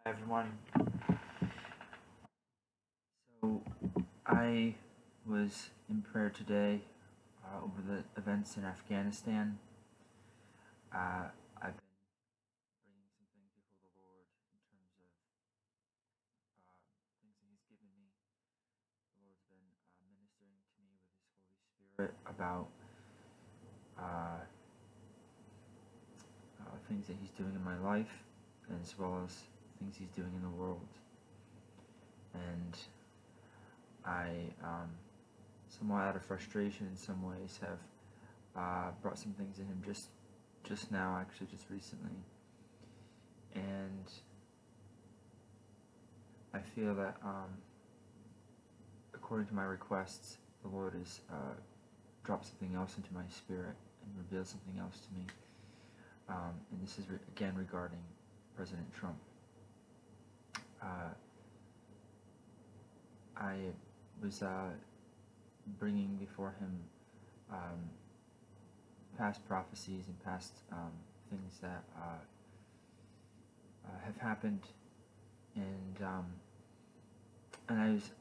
Everyone. So I was in prayer today over the events in Afghanistan. I've been bringing some things before the Lord in terms of things that He's given me. The Lord's been ministering to me with His Holy Spirit about things that He's doing in my life, as well as things He's doing in the world. And I, somewhat out of frustration in some ways, have brought some things to Him just now, actually, just recently. And I feel that, according to my requests, the Lord has dropped something else into my spirit and revealed something else to me. And this is, again, regarding President Trump. I was bringing before Him past prophecies and past things that have happened, and I was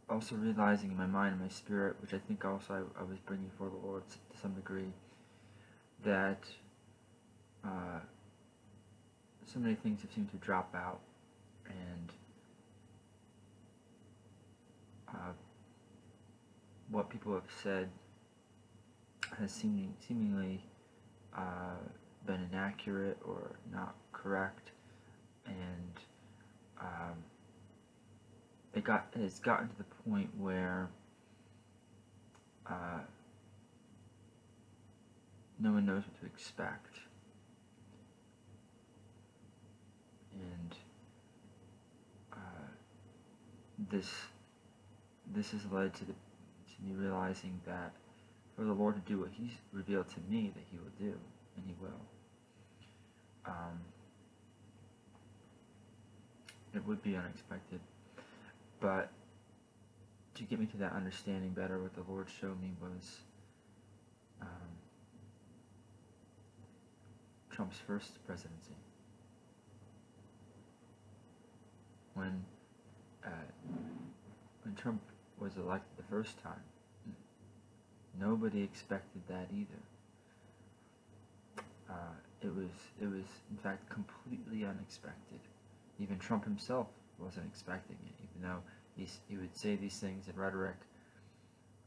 also realizing in my mind and my spirit, which I think also I was bringing before the Lord to some degree, that so many things have seemed to drop out, and what people have said has seemingly been inaccurate or not correct, and it's gotten to the point where no one knows what to expect, and this has led to me realizing that for the Lord to do what He's revealed to me that He will do, and He will. It would be unexpected, but to get me to that understanding better, what the Lord showed me was Trump's first presidency. When Trump was elected the first time, nobody expected that either. It was in fact completely unexpected. Even Trump himself wasn't expecting it, even though he would say these things in rhetoric.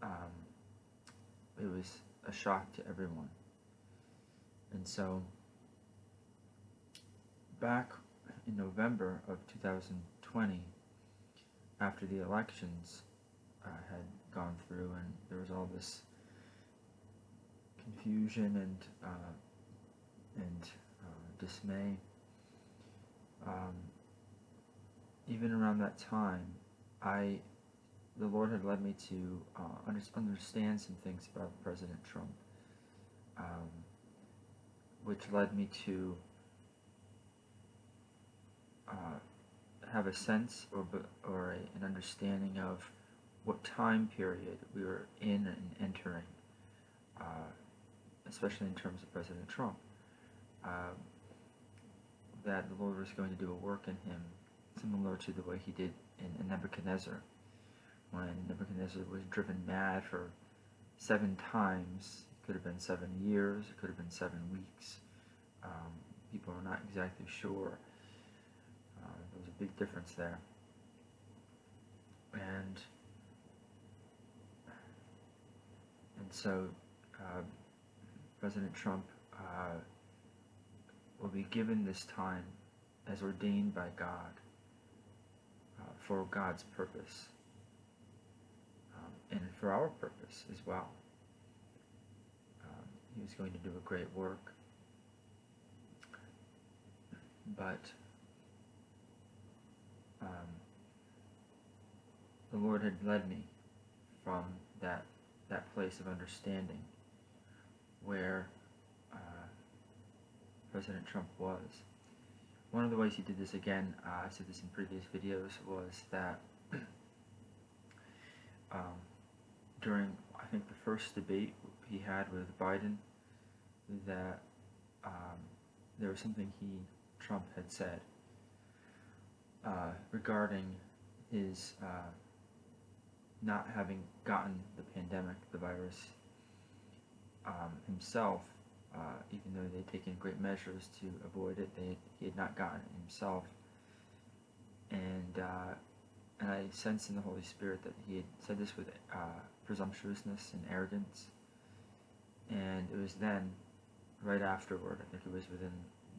It was a shock to everyone. And so, back in November of 2020, after the elections had gone through and there was all this confusion and dismay, even around that time, the Lord had led me to understand some things about President Trump, which led me to have a sense or an understanding of what time period we were in and entering, especially in terms of President Trump. That the Lord was going to do a work in him similar to the way He did in Nebuchadnezzar, when Nebuchadnezzar was driven mad for 7 times. It could have been 7 years, it could have been 7 weeks. People are not exactly sure. There was a big difference there. And so President Trump will be given this time as ordained by God for God's purpose, and for our purpose as well. He was going to do a great work, but the Lord had led me from that place of understanding where President Trump was. One of the ways he did this, again, I said this in previous videos, was that during, I think, the first debate he had with Biden, that there was something Trump had said regarding his not having gotten the pandemic, the virus himself, even though they'd taken great measures to avoid it, he had not gotten it himself. And I sensed in the Holy Spirit that he had said this with presumptuousness and arrogance. And it was then, right afterward, I think it was within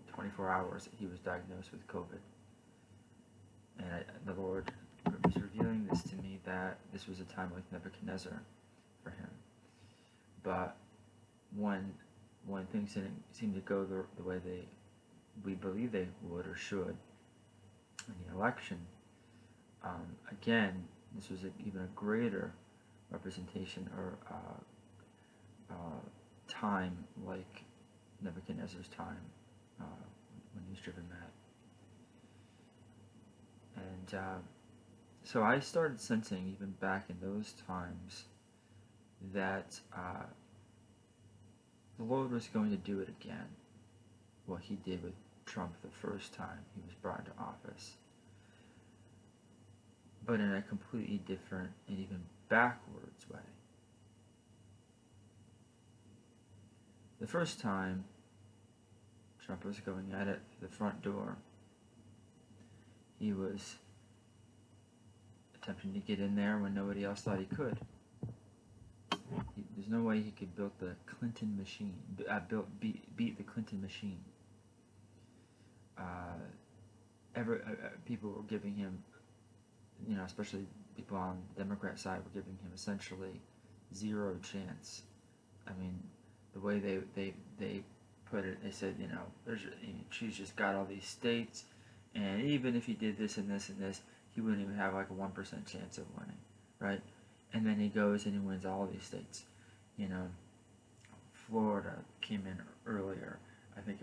24 hours, that he was diagnosed with COVID. And the Lord was revealing this to me, that this was a time like Nebuchadnezzar for him. But when things didn't seem to go the way we believe they would or should in the election, again, this was even a greater representation or time like Nebuchadnezzar's time when he was driven mad. And so I started sensing, even back in those times, that the Lord was going to do it again, what he did with Trump the first time he was brought into office, but in a completely different and even backwards way. The first time, Trump was going at it through the front door. He was attempting to get in there when nobody else thought he could. There's no way he could build the Clinton machine, beat the Clinton machine. People were giving him, especially people on the Democrat side were giving him essentially zero chance. I mean, the way they put it, they said, she's just got all these states, and even if he did this and this and this, he wouldn't even have like a 1% chance of winning, right? And then he goes and he wins all these states. Florida came in earlier. I think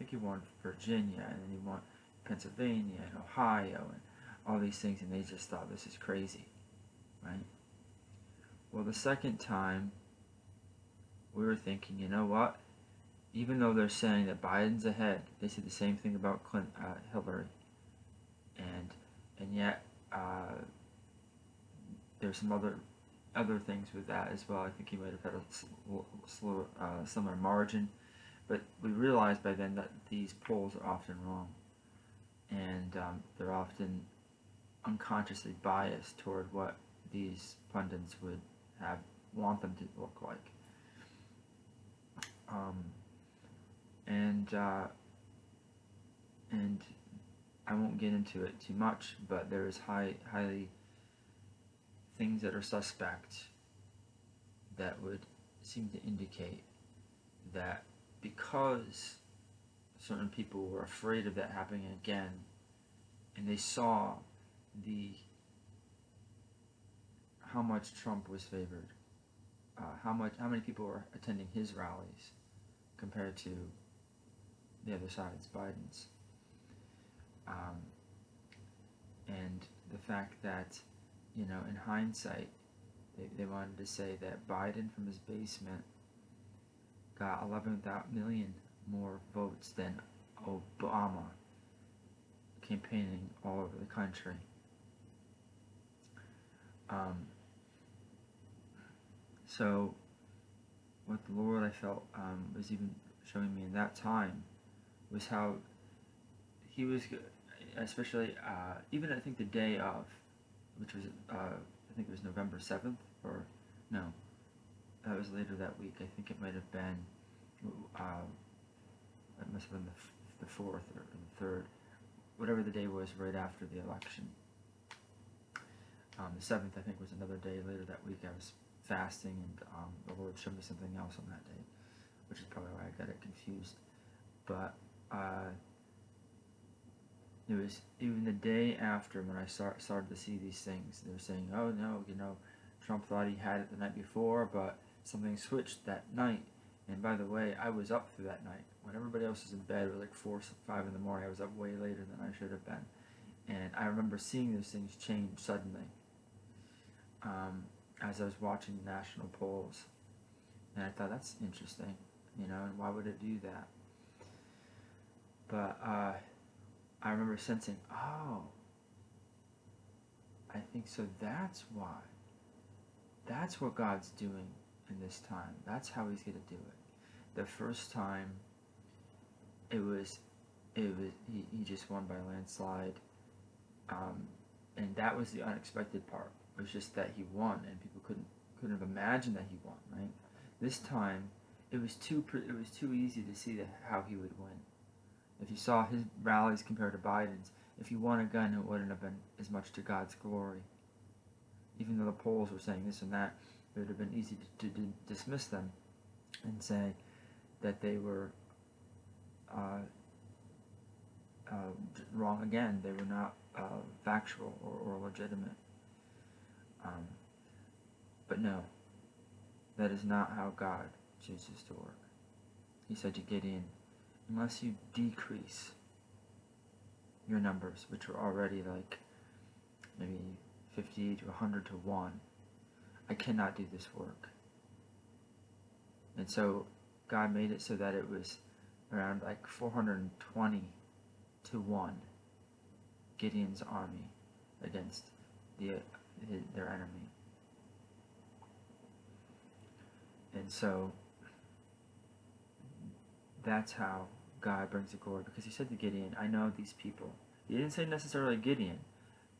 he won Virginia, and then he won Pennsylvania and Ohio and all these things, and they just thought, this is crazy, right? Well, the second time, we were thinking, you know what? Even though they're saying that Biden's ahead, they said the same thing about Hillary, and yet there's some other things with that as well. I think he might have had a similar margin, but we realized by then that these polls are often wrong, and they're often unconsciously biased toward what these pundits would want them to look like. And I won't get into it too much, but there is highly things that are suspect that would seem to indicate that because certain people were afraid of that happening again, and they saw how much Trump was favored, how many people were attending his rallies compared to the other side's, Biden's, and the fact that, in hindsight, they wanted to say that Biden from his basement got 11 million more votes than Obama campaigning all over the country. So what the Lord, I felt, was even showing me in that time was how he was, especially even I think the day of, which was I think it was November 7th, or no, that was later that week. I think it might have been it must have been the 4th or the 3rd, whatever the day was right after the election. The 7th, I think, was another day later that week. I was fasting, and the Lord showed me something else on that day, which is probably why I got it confused. But it was even the day after when I started to see these things. They were saying, oh no, Trump thought he had it the night before, but something switched that night. And by the way, I was up through that night. When everybody else was in bed, it was like 4 or 5 in the morning. I was up way later than I should have been. And I remember seeing those things change suddenly as I was watching the national polls. And I thought, that's interesting, and why would it do that? But I remember sensing, oh, I think so. That's why. That's what God's doing in this time. That's how He's going to do it. The first time, he just won by a landslide, and that was the unexpected part. It was just that he won, and people couldn't have imagined that he won. Right? This time, it was too easy to see how he would win. If you saw his rallies compared to Biden's, if he won again, it wouldn't have been as much to God's glory. Even though the polls were saying this and that, it would have been easy to dismiss them and say that they were wrong again. They were not factual or legitimate. But no, that is not how God chooses to work. He said to Gideon, unless you decrease your numbers, which were already like maybe 50 to 100 to 1, I cannot do this work. And so God made it so that it was around like 420 to 1, Gideon's army against their enemy. And so that's how God brings the glory, because he said to Gideon, I know these people. He didn't say necessarily Gideon,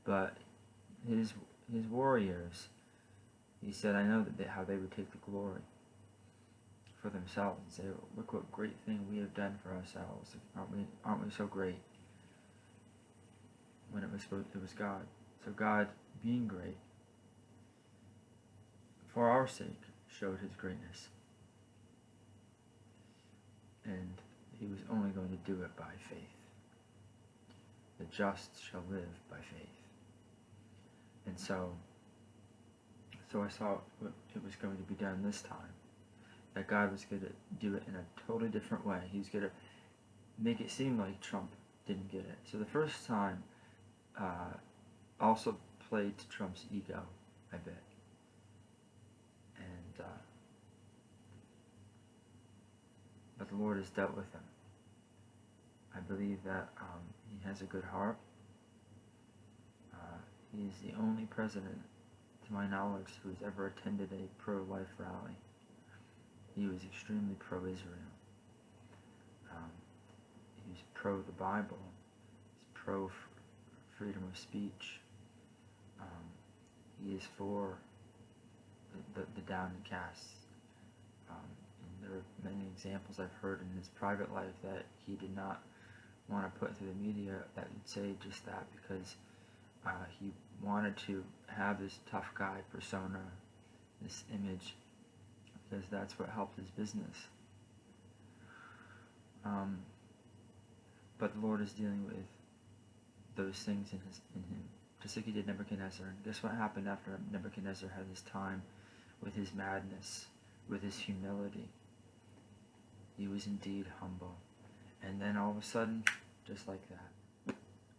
but his warriors. He said, I know how they would take the glory for themselves and say, look what great thing we have done for ourselves. Aren't we so great? When it was God. So God, being great, for our sake, showed his greatness. And he was only going to do it by faith. The just shall live by faith. And so I saw it was going to be done this time. That God was going to do it in a totally different way. He was going to make it seem like Trump didn't get it. So the first time also played to Trump's ego, I bet. And but the Lord has dealt with him. I believe that he has a good heart. He is the only president, to my knowledge, who has ever attended a pro-life rally. He was extremely pro-Israel. He was pro the Bible. He's pro freedom of speech. He is for the downcast. And there are many examples I've heard in his private life that he did not want to put through the media that would say just that, because he wanted to have this tough guy persona, this image, because that's what helped his business. But the Lord is dealing with those things in him, just like he did Nebuchadnezzar. And guess what happened after Nebuchadnezzar had his time with his madness, with his humility? He was indeed humble. And then all of a sudden, just like that,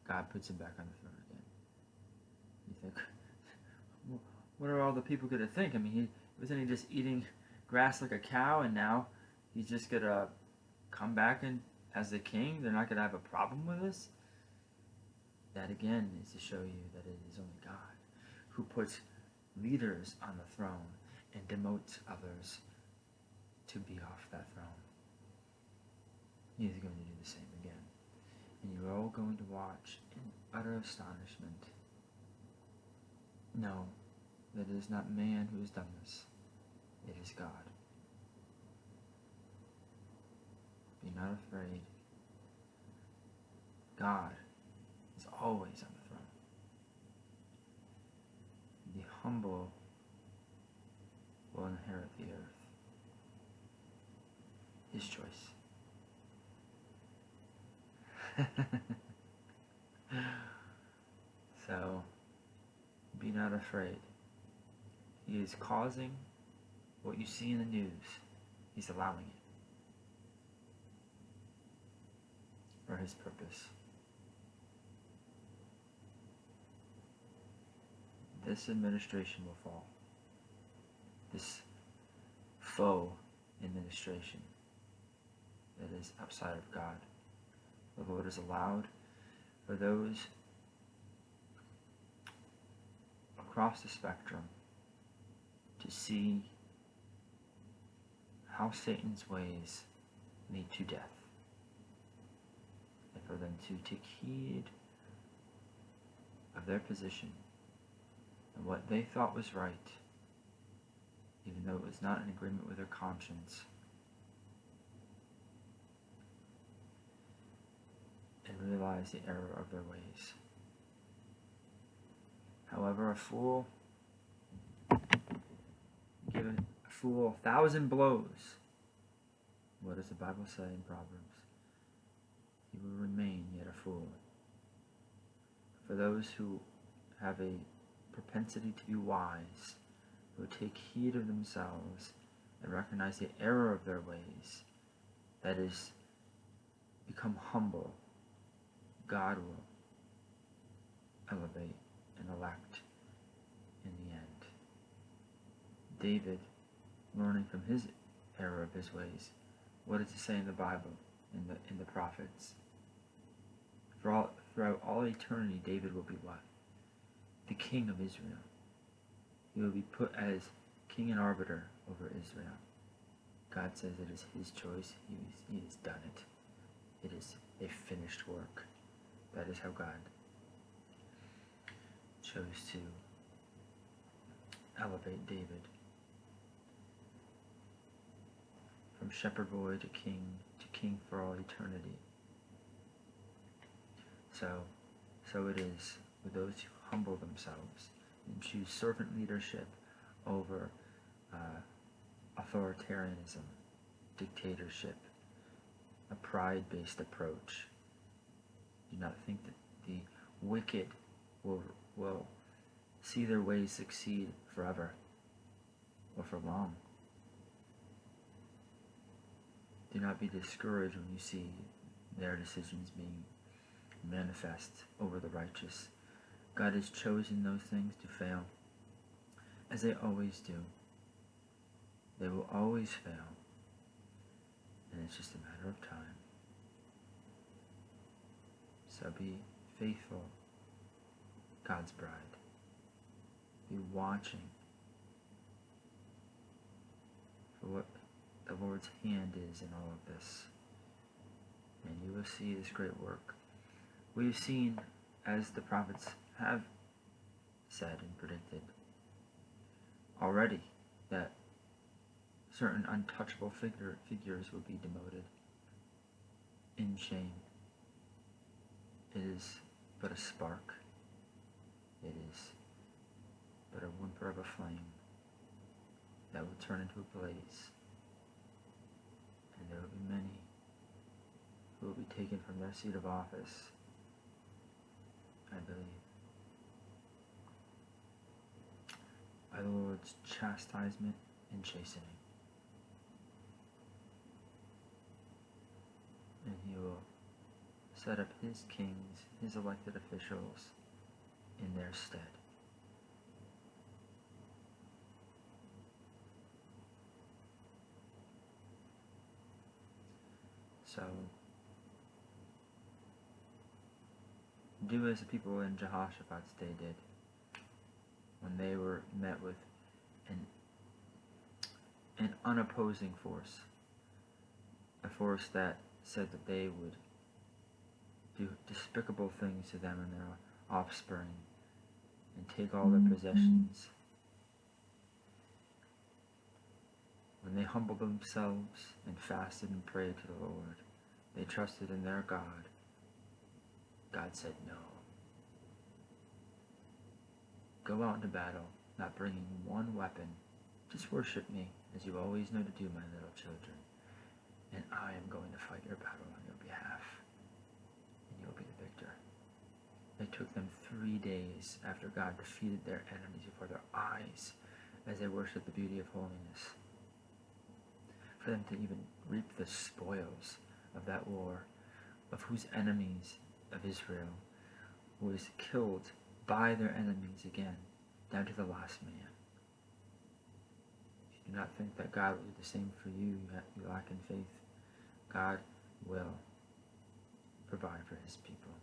God puts him back on the throne again. You think, what are all the people going to think? I mean, wasn't he just eating grass like a cow, and now he's just going to come back and as the king? They're not going to have a problem with this? That again is to show you that it is only God who puts leaders on the throne and demotes others to be off that throne. He is going to do the same again. And you're all going to watch in utter astonishment. Know that it is not man who has done this. It is God. Be not afraid. God is always on the throne. The humble will inherit the earth. His choice. So, be not afraid. He is causing what you see in the news. He's allowing it for his purpose. This administration will fall. This faux administration that is outside of God. The Lord has allowed for those across the spectrum to see how Satan's ways lead to death, and for them to take heed of their position and what they thought was right, even though it was not in agreement with their conscience, and realize the error of their ways. However, a fool, give a fool 1,000 blows. What does the Bible say in Proverbs? He will remain yet a fool. For those who have a propensity to be wise, who take heed of themselves and recognize the error of their ways, that is, become humble, God will elevate and elect in the end. David, learning from his error of his ways, what does it say in the Bible, in the prophets? Throughout all eternity, David will be what? The king of Israel. He will be put as king and arbiter over Israel. God says it is his choice. He has done it. It is a finished work. That is how God chose to elevate David from shepherd boy to king for all eternity. So it is with those who humble themselves and choose servant leadership over authoritarianism, dictatorship, a pride-based approach. Do not think that the wicked will see their ways succeed forever or for long. Do not be discouraged when you see their decisions being manifest over the righteous. God has chosen those things to fail, as they always do. They will always fail, and it's just a matter of time. So be faithful, God's bride. Be watching for what the Lord's hand is in all of this, and you will see this great work. We've seen, as the prophets have said and predicted already, that certain untouchable figures will be demoted in shame. It is but a spark. It is but a whimper of a flame that will turn into a blaze. And there will be many who will be taken from their seat of office, I believe, by the Lord's chastisement and chastening. And he will set up his kings, his elected officials, in their stead. So, do as the people in Jehoshaphat's day did when they were met with an unopposing force, a force that said that they would do despicable things to them and their offspring and take all their possessions. When they humbled themselves and fasted and prayed to the Lord, they trusted in their God. God said no. Go out into battle, not bringing one weapon. Just worship me, as you always know to do, my little children. And I am going to fight your battle on your behalf. And you'll be the victor. It took them 3 days after God defeated their enemies before their eyes as they worshiped the beauty of holiness, for them to even reap the spoils of that war, of whose enemies of Israel was killed by their enemies again, down to the last man. If you do not think that God will do the same for you, you lack in faith. God will provide for his people.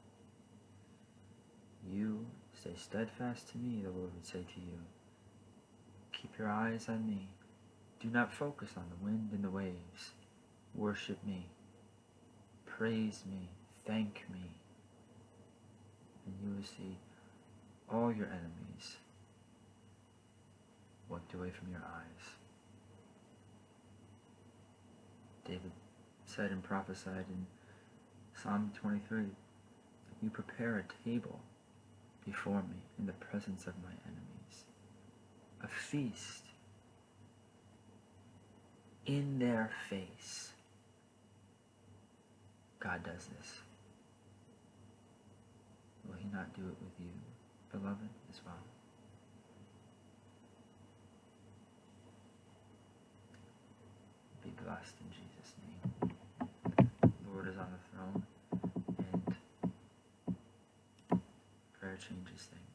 You Stay steadfast to me, the Lord would say to you. Keep your eyes on me. Do not focus on the wind and the waves. Worship me. Praise me. Thank me. And you will see all your enemies wiped away from your eyes. David said and prophesied in Psalm 23, you prepare a table before me in the presence of my enemies, a feast in their face. God does this. Will he not do it with you, beloved, as well? Be blessed in Jesus' name. The Lord is on the throne, and prayer changes things.